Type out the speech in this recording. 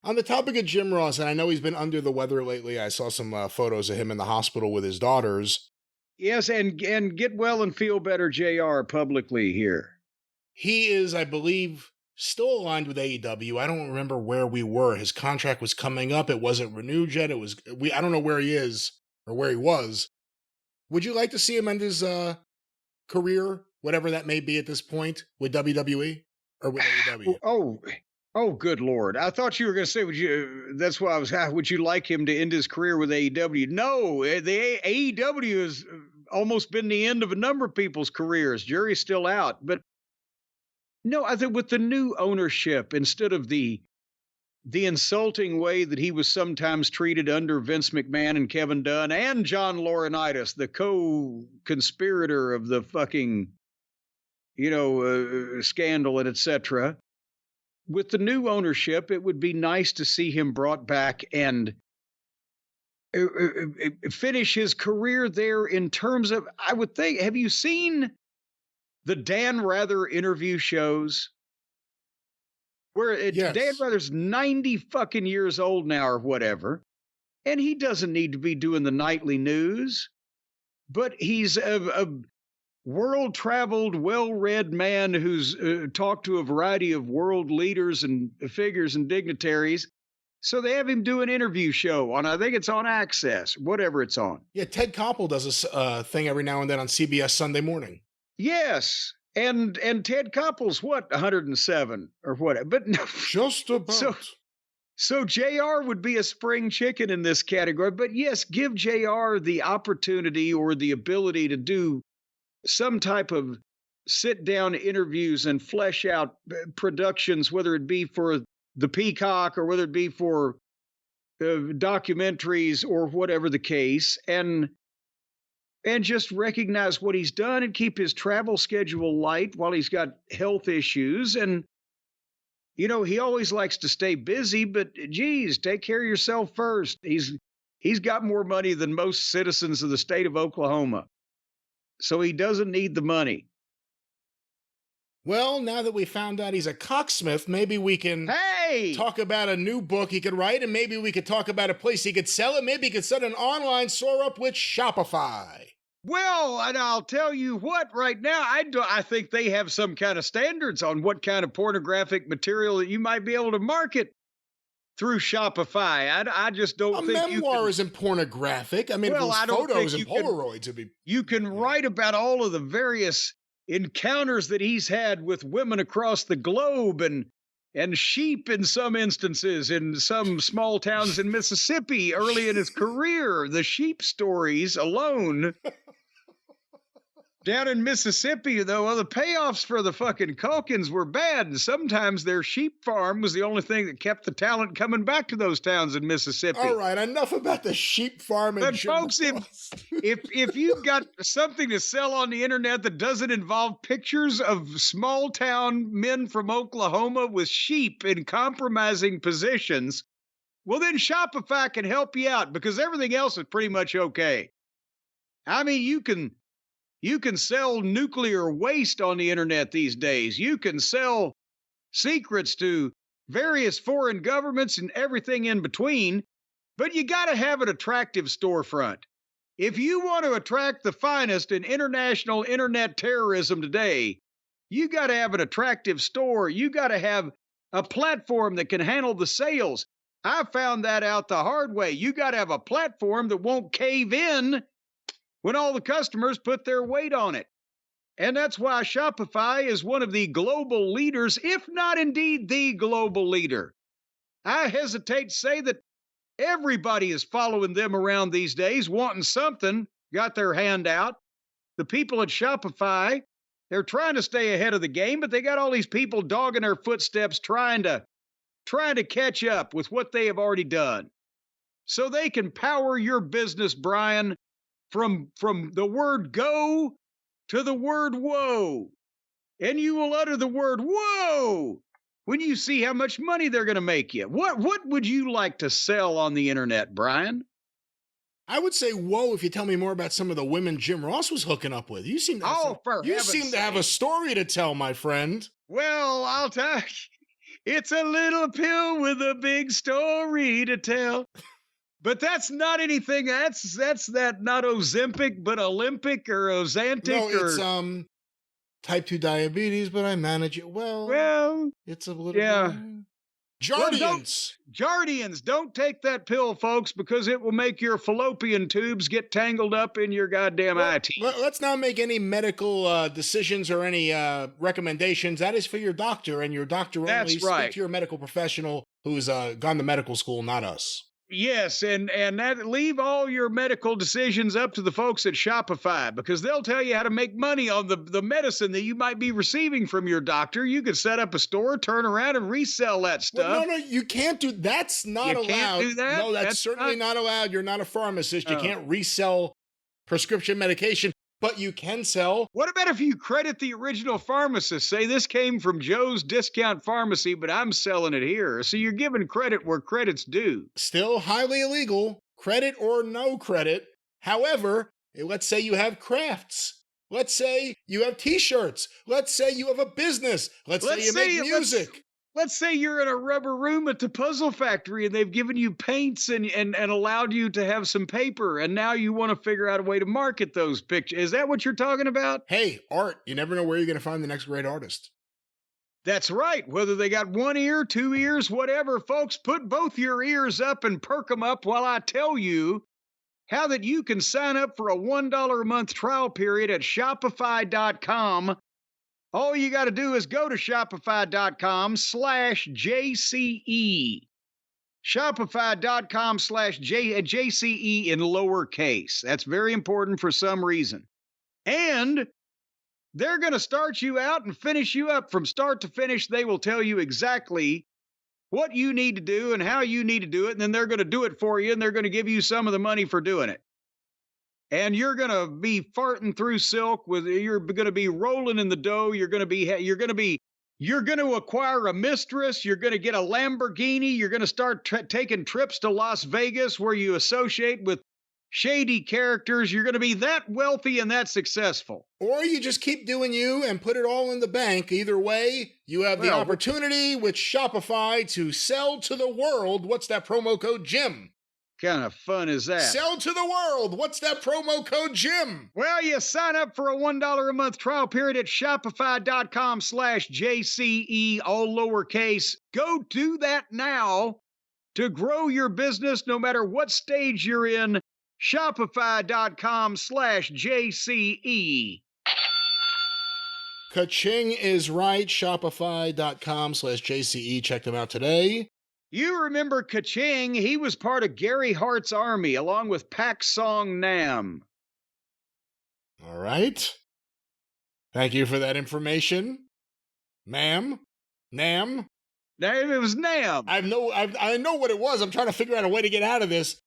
On the topic of Jim Ross, and I know he's been under the weather lately. I saw some photos of him in the hospital with his daughters. Yes, and get well and feel better, JR, publicly here. He is, I believe, still aligned with AEW. I don't remember where we were. His contract was coming up. It wasn't renewed yet. I don't know where he is or where he was. Would you like to see him end his career, whatever that may be at this point, with WWE or with AEW? Oh, good Lord. I thought you were going to say, that's why would you like him to end his career with AEW? No, the AEW has almost been the end of a number of people's careers. Jury's still out. But no, I think with the new ownership, instead of the insulting way that he was sometimes treated under Vince McMahon and Kevin Dunn and John Laurinaitis, the co-conspirator of the fucking, scandal and etc. With the new ownership, it would be nice to see him brought back and finish his career there in terms of, I would think, have you seen the Dan Rather interview shows? Where yes. Dan Rather's 90 fucking years old now or whatever, and he doesn't need to be doing the nightly news, but he's a world-traveled, well-read man who's talked to a variety of world leaders and figures and dignitaries. So they have him do an interview show on, I think it's on Access, whatever it's on. Yeah, Ted Koppel does a thing every now and then on CBS Sunday Morning. Yes, and Ted Koppel's what, 107 or what? But no, just about. So JR would be a spring chicken in this category. But yes, give JR the opportunity or the ability to do some type of sit-down interviews and flesh out productions, whether it be for the Peacock or whether it be for documentaries or whatever the case, and just recognize what he's done and keep his travel schedule light while he's got health issues. And, he always likes to stay busy, but geez, take care of yourself first. He's got more money than most citizens of the state of Oklahoma. So he doesn't need the money. Well, now that we found out he's a cocksmith, maybe we can talk about a new book he could write, and maybe we could talk about a place he could sell it. Maybe he could set an online store up with Shopify. Well, and I'll tell you what, right now, I think they have some kind of standards on what kind of pornographic material that you might be able to market through Shopify. I just don't think a memoir isn't pornographic. I mean, well, if it was photos and Polaroids, you can write about all of the various encounters that he's had with women across the globe and sheep in some instances in some small towns in Mississippi early in his career. The sheep stories alone. Down in Mississippi, though, the payoffs for the fucking Calkins were bad. And sometimes their sheep farm was the only thing that kept the talent coming back to those towns in Mississippi. All right, enough about the sheep farm. But folks, if you've got something to sell on the internet that doesn't involve pictures of small town men from Oklahoma with sheep in compromising positions, well, then Shopify can help you out because everything else is pretty much okay. I mean, you can sell nuclear waste on the internet these days. You can sell secrets to various foreign governments and everything in between, but you got to have an attractive storefront. If you want to attract the finest in international internet terrorism today, you got to have an attractive store. You got to have a platform that can handle the sales. I found that out the hard way. You got to have a platform that won't cave in when all the customers put their weight on it. And that's why Shopify is one of the global leaders, if not indeed the global leader. I hesitate to say that everybody is following them around these days, wanting something, got their hand out. The people at Shopify, they're trying to stay ahead of the game, but they got all these people dogging their footsteps, trying to catch up with what they have already done. So they can power your business, Brian, from the word go to the word whoa. And you will utter the word whoa when you see how much money they're going to make you. What would you like to sell on the internet, Brian? I would say whoa if you tell me more about some of the women Jim Ross was hooking up with. You seem to have, to have a story to tell, my friend. Well, I'll tell you. It's a little pill with a big story to tell. But that's not anything. That's that not Ozempic, but Olympic or No, Ozantic it's or type 2 diabetes, but I manage it well. well, It's a little yeah. bit. Well, Jardians. Jardians, don't take that pill, folks, because it will make your fallopian tubes get tangled up in your goddamn eye teeth. Let's not make any medical decisions or any recommendations. That is for your doctor, and your doctor only. That's right. Speak to your medical professional who's gone to medical school, not us. Yes, and that leave all your medical decisions up to the folks at Shopify because they'll tell you how to make money on the medicine that you might be receiving from your doctor. You could set up a store, turn around, and resell that stuff. Well, no, you can't do that's not allowed. Can't do that? No, that's certainly not allowed. You're not a pharmacist. You can't resell prescription medication, but you can sell. What about if you credit the original pharmacist? Say this came from Joe's Discount Pharmacy, but I'm selling it here. So you're giving credit where credit's due. Still highly illegal, credit or no credit. However, let's say you have crafts. Let's say you have t-shirts. Let's say you have a business. Let's say you make music. Let's say you're in a rubber room at the Puzzle Factory and they've given you paints and allowed you to have some paper, and now you want to figure out a way to market those pictures. Is that what you're talking about? Hey, art. You never know where you're going to find the next great artist. That's right. Whether they got one ear, two ears, whatever, folks, put both your ears up and perk them up while I tell you how that you can sign up for a $1 a month trial period at Shopify.com. All you got to do is go to Shopify.com/JCE. Shopify.com/JCE in lowercase. That's very important for some reason. And they're going to start you out and finish you up from start to finish. They will tell you exactly what you need to do and how you need to do it. And then they're going to do it for you. And they're going to give you some of the money for doing it. And you're going to be farting through silk you're going to be rolling in the dough. You're going to acquire a mistress. You're going to get a Lamborghini. You're going to start taking trips to Las Vegas where you associate with shady characters. You're going to be that wealthy and that successful. Or you just keep doing you and put it all in the bank. Either way, you have the opportunity with Shopify to sell to the world. What's that promo code, Jim? Kind of fun is that? Sell to the world. What's that promo code, Jim? Well, you sign up for a $1 a month trial period at Shopify.com/JCE, all lowercase. Go do that now to grow your business no matter what stage you're in. Shopify.com/JCE. Ka-ching is right. Shopify.com/JCE. Check them out today. You remember Ka-ching? He was part of Gary Hart's army along with Pak Song Nam. All right. Thank you for that information. Nam? It was Nam. I know what it was. I'm trying to figure out a way to get out of this.